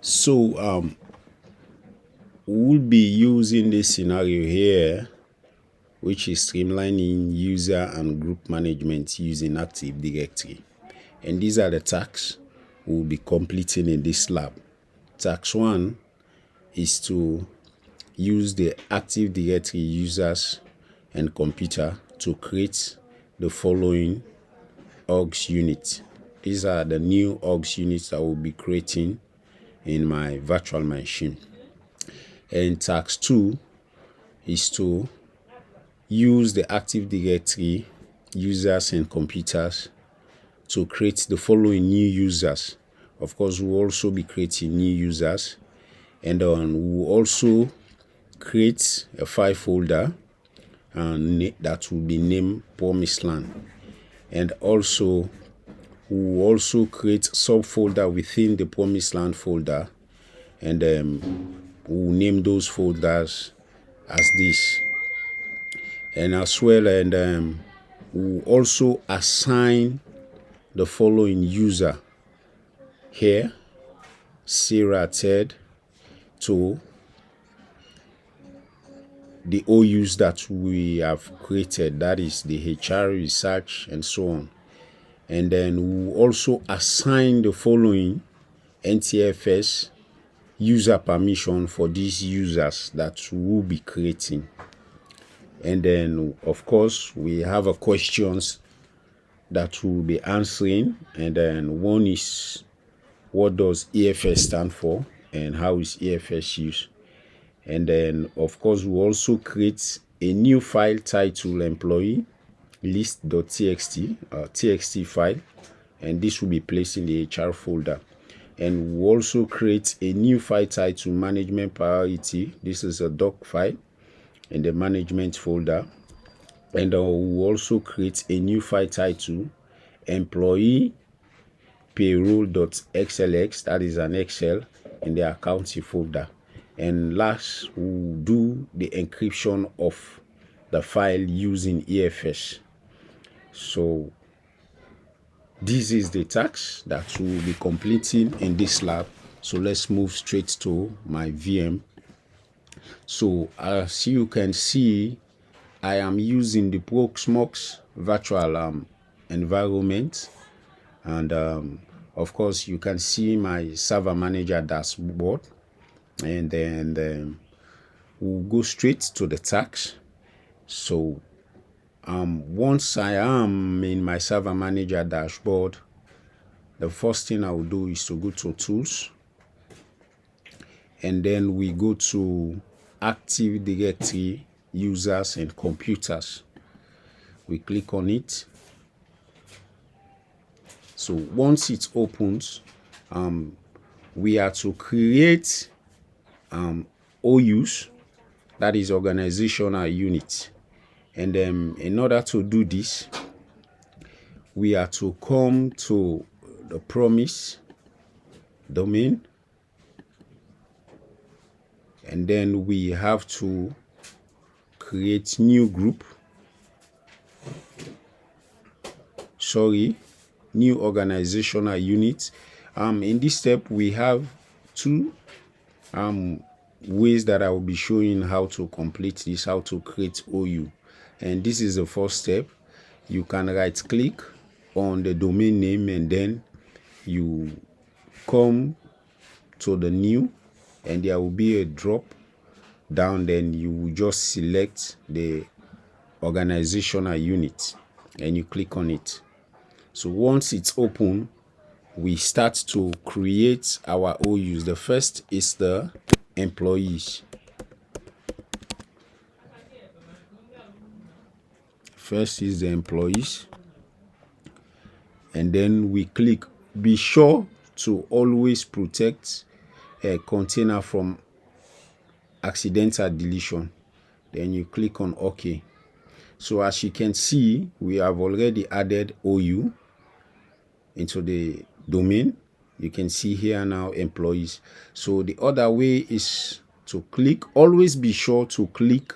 So we'll be using this scenario here, which is streamlining user and group management using Active Directory. And these are the tasks we'll be completing in this lab. Task 1 is to use the Active Directory users and computer to create the following orgs units. These are the new orgs units that we'll be creating in my virtual machine. And task 2 is to use the Active Directory users and computers to create the following new users. Of course, we'll also be creating new users, and we'll also create a file folder that will be named Promised Land. And also, we'll also create subfolder within the Promised Land folder, and we'll name those folders as this. And as well, and we'll also assign the following user here, Sarah Ted, to the OUs that we have created, that is the HR, research, and so on. And then we'll also assign the following NTFS user permission for these users that we'll be creating. And then, of course, we have a questions that we'll be answering. And then one is, what does EFS stand for and how is EFS used? And then, of course, we'll also create a new file titled employee list.txt, txt file, and this will be placed in the HR folder. And we'll also create a new file titled management priority. This is a doc file in the management folder. And we'll also create a new file titled employee payroll.xlx, that is an Excel, in the accounting folder. And last, we'll do the encryption of the file using EFS. So this is the task that we'll be completing in this lab. So let's move straight to my VM. So as you can see, I am using the Proxmox virtual environment, and of course you can see my server manager dashboard. And then we'll go straight to the task. So once I am in my server manager dashboard, the first thing I will do is to go to tools, and then we go to Active Directory users and computers. We click on it. So once it opens, we are to create OUs, that is organizational unit. And in order to do this, we are to come to the promise domain, and then we have to create new group, new organizational unit. In this step, we have two ways that I will be showing how to complete this, how to create OU. And this is the first step. You can right click on the domain name, and then you come to the new, and there will be a drop down. Then you will just select the organizational unit and you click on it. So once it's open, we start to create our OUs. The first is the employees. First is the employees, and then we click. Be sure to always protect a container from accidental deletion. Then you click on OK. So as you can see, we have already added OU into the domain. You can see here now employees. So the other way is to click. Always be sure to click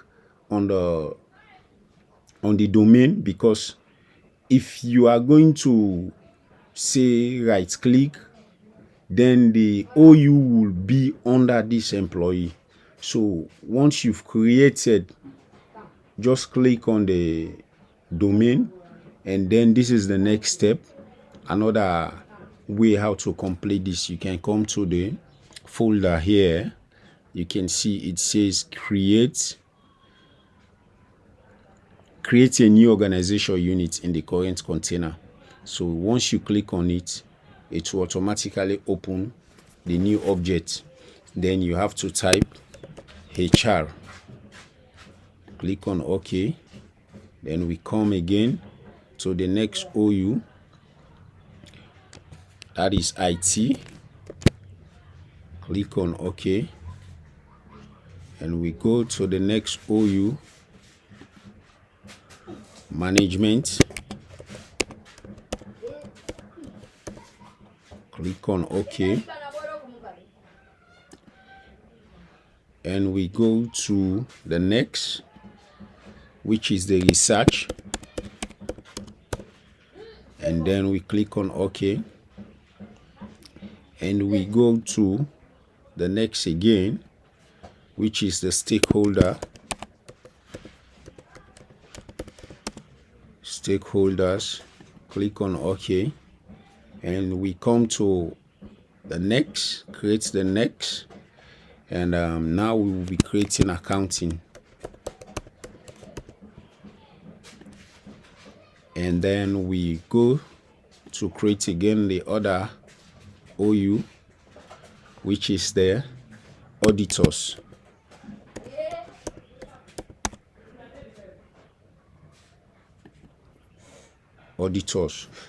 on the domain, because if you are going to say right click then the OU will be under this employee. So once you've created, just click on the domain, and then this is the next step. Another way how to complete this, you can come to the folder here. You can see it says create a new organization unit in the current container. So once you click on it, it will automatically open the new object. Then you have to type HR. Click on OK. Then we come again to the next OU, that is IT. Click on OK. And we go to the next OU, management. Click on OK. And we go to the next, which is the research. And then we click on OK. And we go to the next again, which is the stakeholder. Stakeholders. Click on OK. And we come to the next, create the next. And now we will be creating accounting. And then we go to create again the other OU, which is the auditors.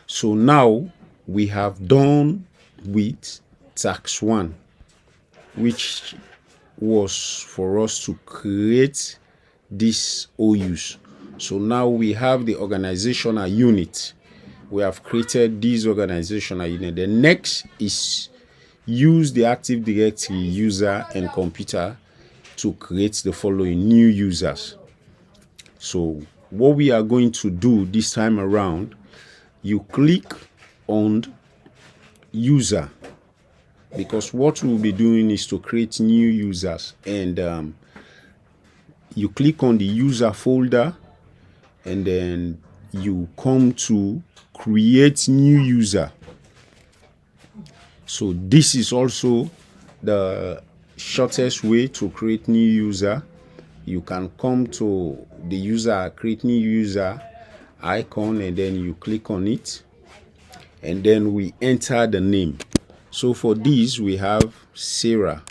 So now we have done with tax 1, which was for us to create these OUs. So now we have the organizational unit. We have created this organizational unit. The next is use the Active Directory user and computer to create the following new users. So what we are going to do this time around, you click on user, because what we'll be doing is to create new users. And you click on the user folder, and then you come to create new user. So this is also the shortest way to create new user. You can come to the user, create new user icon, and then you click on it, and then we enter the name. So for this we have Sarah.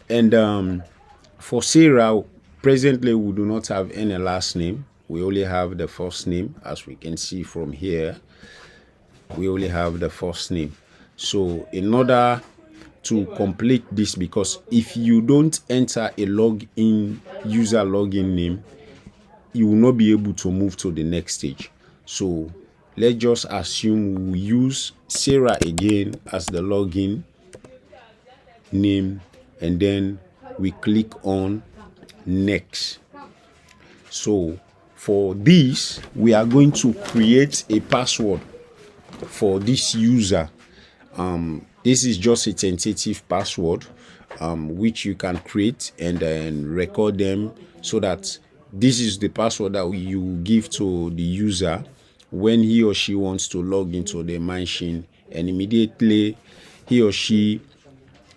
And for Sarah, presently we do not have any last name. We only have the first name. As we can see from here, we only have the first name. So in order to complete this, because if you don't enter a login user login name, you will not be able to move to the next stage. So let's just assume we use Sarah again as the login name, and then we click on next. So for this, we are going to create a password for this user. This is just a tentative password, which you can create and then record them, so that this is the password that you give to the user when he or she wants to log into the machine, and immediately he or she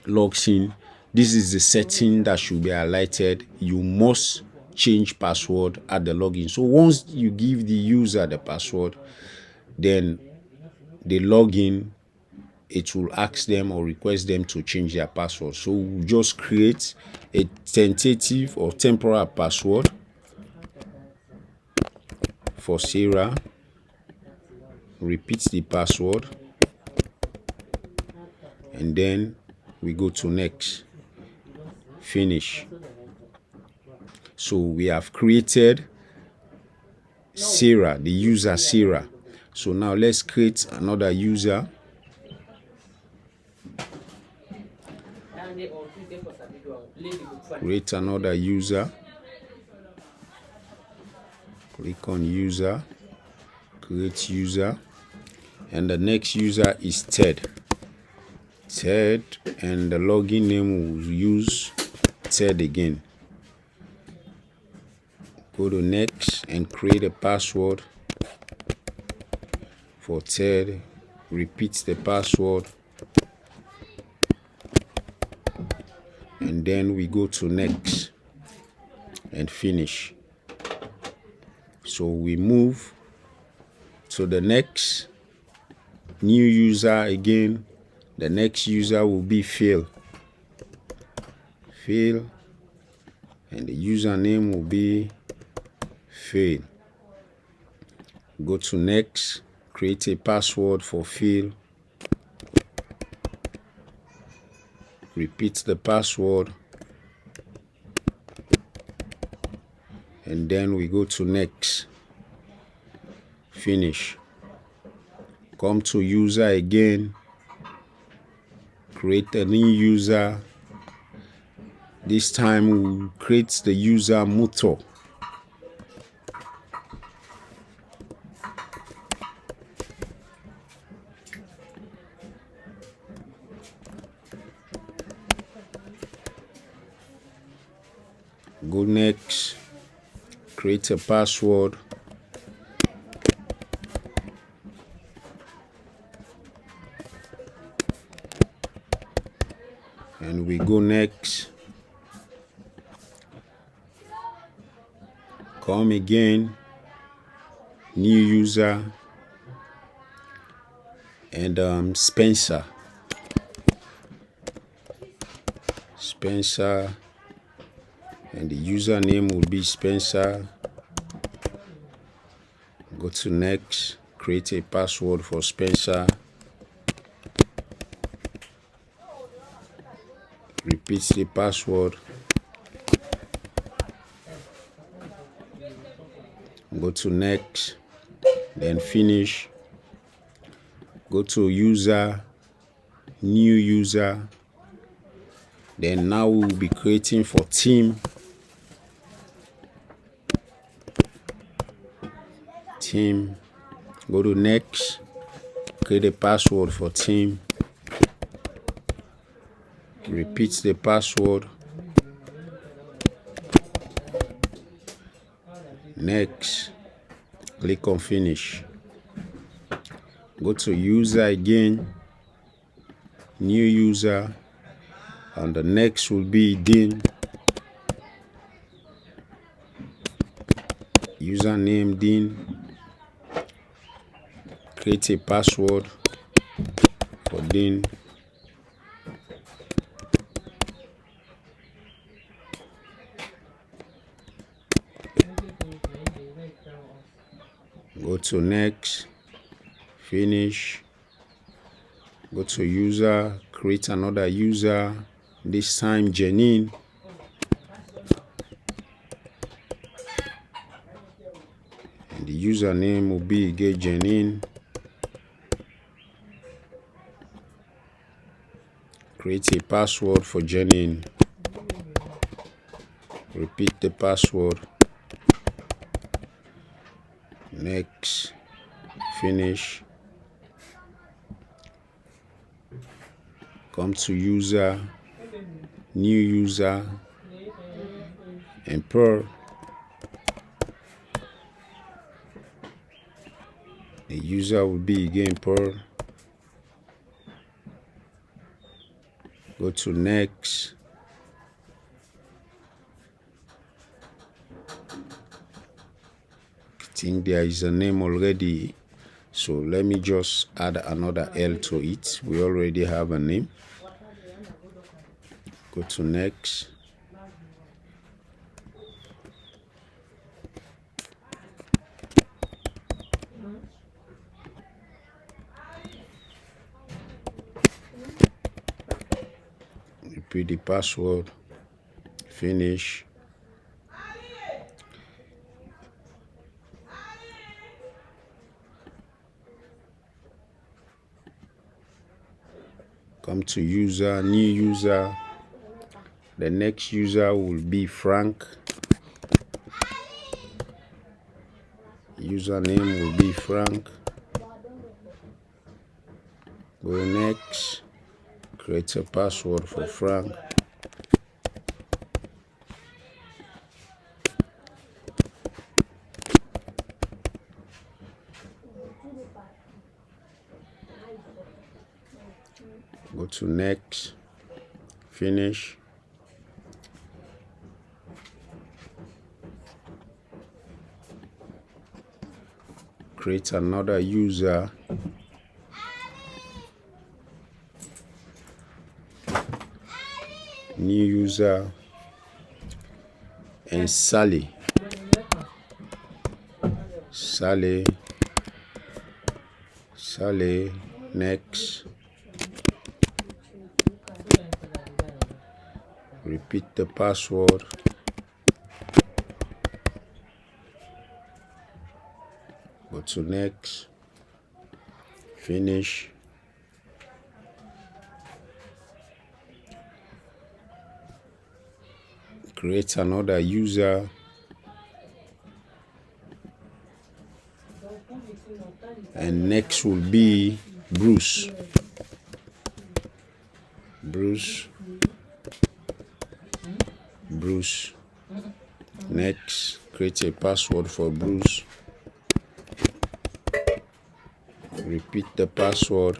logs in. This is the setting that should be highlighted. You must change password at the login. So once you give the user the password, then the login, it will ask them or request them to change their password. So we'll just create a tentative or temporary password for Sarah. Repeat the password, and then we go to next. Finish. So we have created Sarah, the user Sarah. So now let's create another user. Create another user. Click on user. Create user. and the next user is Ted, and the login name will use Ted again. Go to next and create a password for Ted. Repeat the password, and then we go to next and finish. So we move to the next new user again. The next user will be Phil, and the username will be Phil. Go to next, create a password for Phil. Repeat the password, and then we go to next, finish. Come to user again, create a new user. This time we'll create the user Muto. Go next, create a password, and we go next. Come again, new user, and Spencer, and the username will be Spencer. Go to next, create a password for Spencer. Repeat the password. Go to next, then finish. Go to user, new user. Then now we will be creating for team. Go to next, create a password for team. Repeat the password. Next, click on finish. Go to user again, new user, and the next will be Dean. Username Dean. Create a password for Dean. Go to next, finish. Go to user, create another user, this time Janine. And the username will be get Janine. Create a password for Janine. Repeat the password. Next, finish. Come to user, new user, and Pearl. The user will be again Pearl. Go to next. I think there is a name already, so let me just add another L to it. We already have a name. Go to next. Repeat the password. Finish. Come to user, new user. The next user will be Frank. Username will be Frank. Go next. Create a password for Frank. Go to next. Finish. Create another user. New user. And Sally. Next. Repeat the password. Go to next. Finish. Create another user. And next will be Bruce. Next, create a password for Bruce. Repeat the password.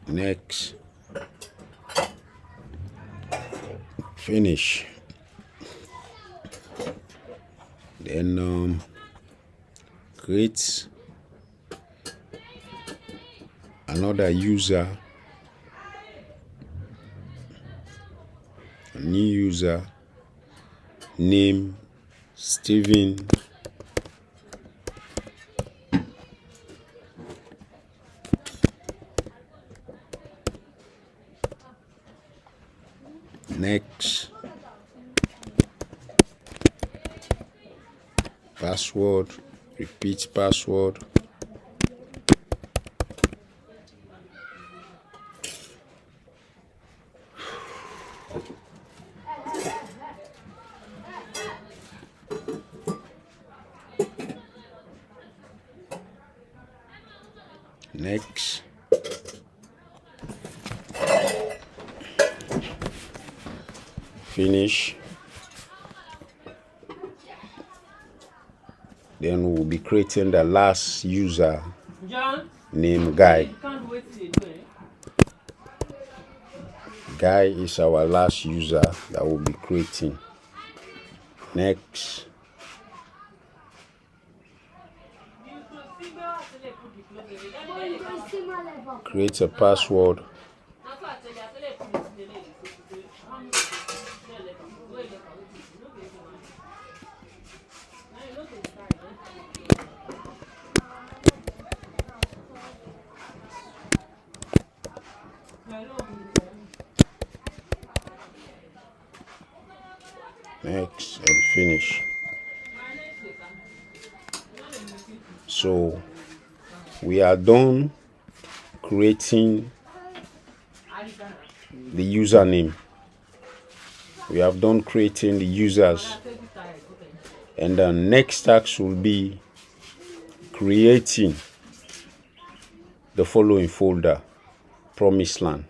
Next. Finish. Then create another user, a new user, name Steven. Next. Password. Repeat password. Next. Finish. Then we'll be creating the last user named Guy. Guy is our last user that we'll be creating. Next. Create a password. Next and finish. So we are done creating the username. We have done creating the users, and the next task will be creating the following folder: Promised Land.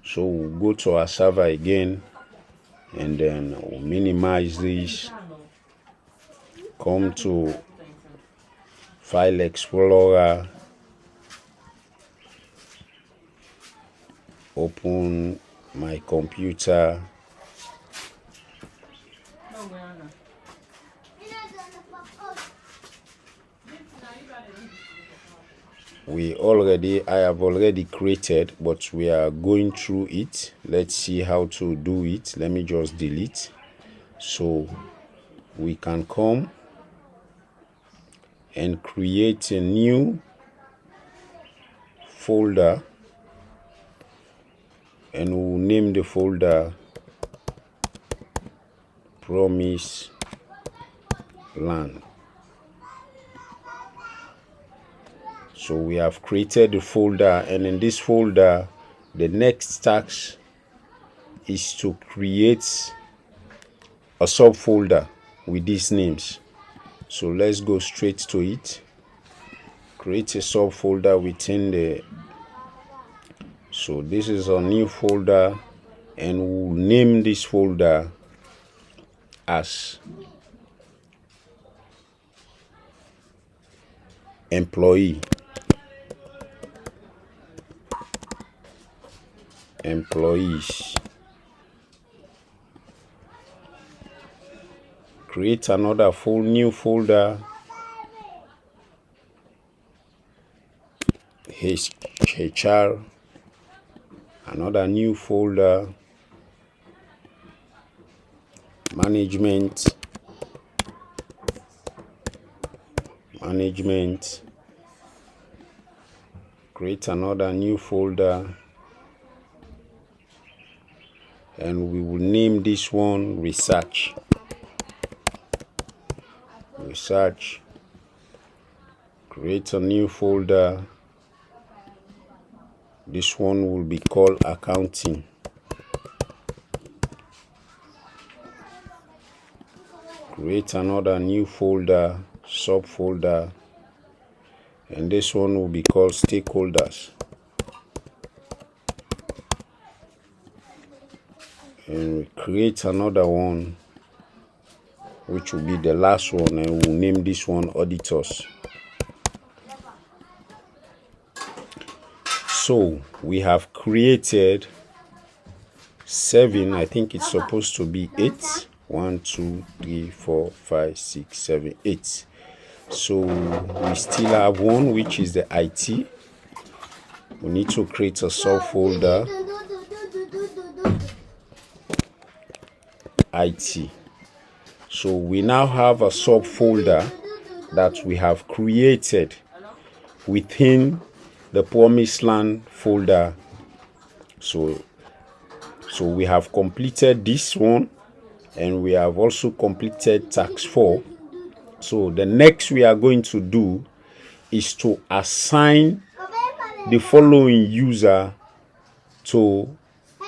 So we'll go to our server again, and then we'll minimize this, come to File Explorer, open my computer, I have already created, but we are going through it. Let's see how to do it. Let me just delete. So we can come and create a new folder, and we'll name the folder Promise Land. So we have created the folder, and in this folder the next task is to create a subfolder with these names. So let's go straight to it. create a subfolder within the. So this is a new folder, and we'll name this folder as employees. Create another new folder, HR, another new folder, management, create another new folder, and we will name this one research. Create a new folder. This one will be called accounting. Create another new folder, subfolder, and this one will be called stakeholders. And we create another one, which will be the last one, and we'll name this one auditors. So we have created 7. I think it's supposed to be 8. 1, 2, 3, 4, 5, 6, 7, 8. So we still have one, which is the IT. We need to create a subfolder, IT. So we now have a subfolder that we have created within the Promised Land folder. So we have completed this one, and we have also completed task 4. So the next we are going to do is to assign the following user to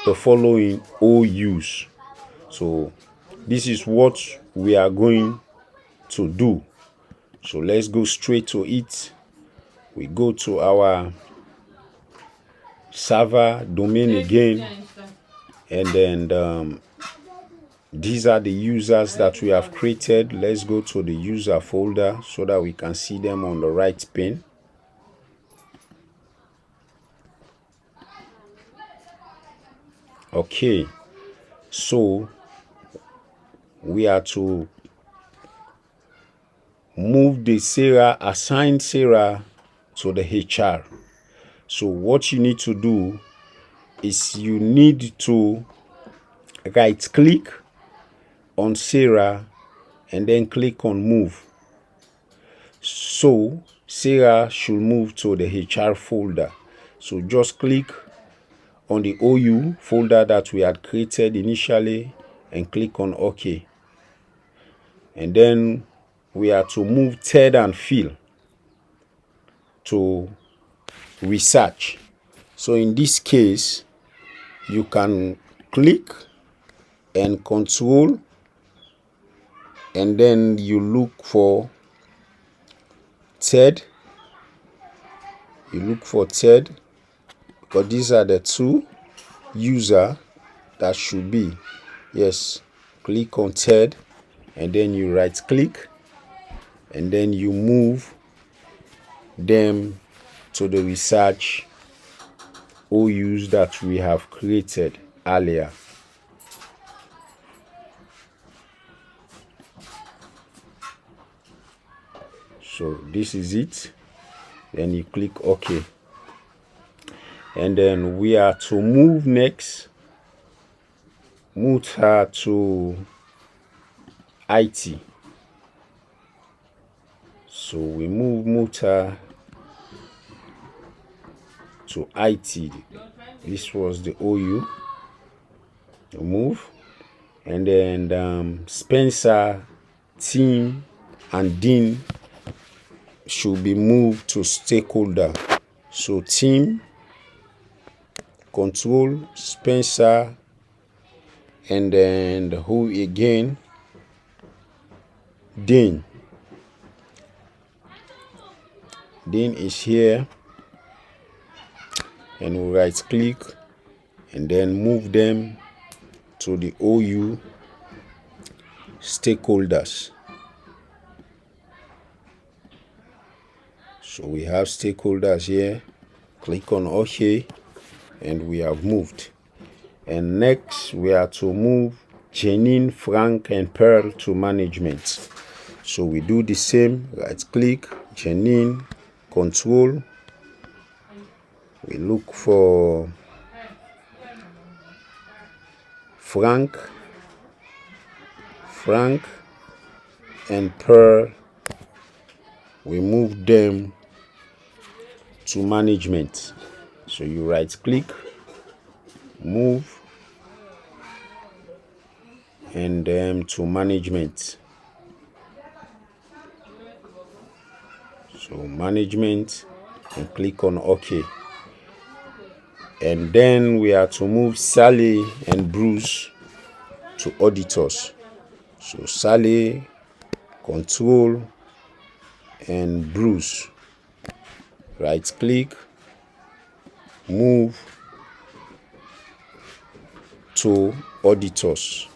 the following OUs. So this is what we are going to do. So let's go straight to it. We go to our server domain again, and then these are the users that we have created. Let's go to the user folder so that we can see them on the right pane. Okay, so we are to move the assign Sarah to the HR. So what you need to do is you need to right click on Sarah and then click on move. So Sarah should move to the HR folder. So just click on the OU folder that we had created initially and click on OK. And then we are to move Ted and Phil to research. So in this case, you can click and control, and then you look for Ted. Because these are the 2 users that should be. Yes, click on Ted, and then you right click, and then you move them to the research OUs that we have created earlier. So this is it. Then you click OK. And then we are to move next. Move her to IT. So we move her to IT. This was the OU. Move. And then Spencer, Tim, and Dean should be moved to stakeholder. So Tim, control, Spencer, and then who again? Dean. Then is here, and we right click and then move them to the OU stakeholders. So we have stakeholders here. Click on OK, and we have moved. And next we are to move Janine, Frank, and Pearl to management. So we do the same. Right click, Janine, control. We look for Frank, and Pearl. We move them to management. So you right click, move, and then to management. So management, and click on OK. And then we are to move Sally and Bruce to auditors. So Sally, control, and Bruce. Right click, move to auditors.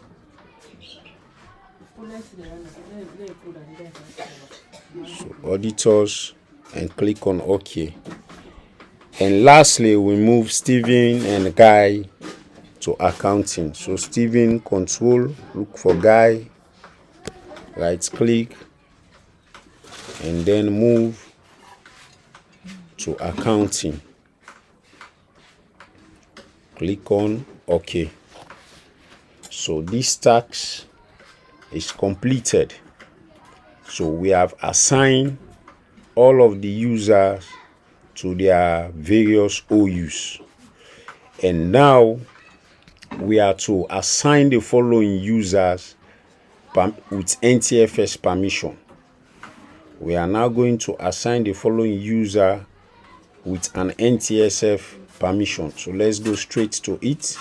So auditors, and click on OK. And lastly, we move Stephen and Guy to accounting. So Stephen, control, look for Guy, right click, and then move to accounting. Click on OK. So this task is completed. So we have assigned all of the users to their various OUs. And now we are to assign the following users with NTFS permission. We are now going to assign the following user with an NTSF permission. So let's go straight to it.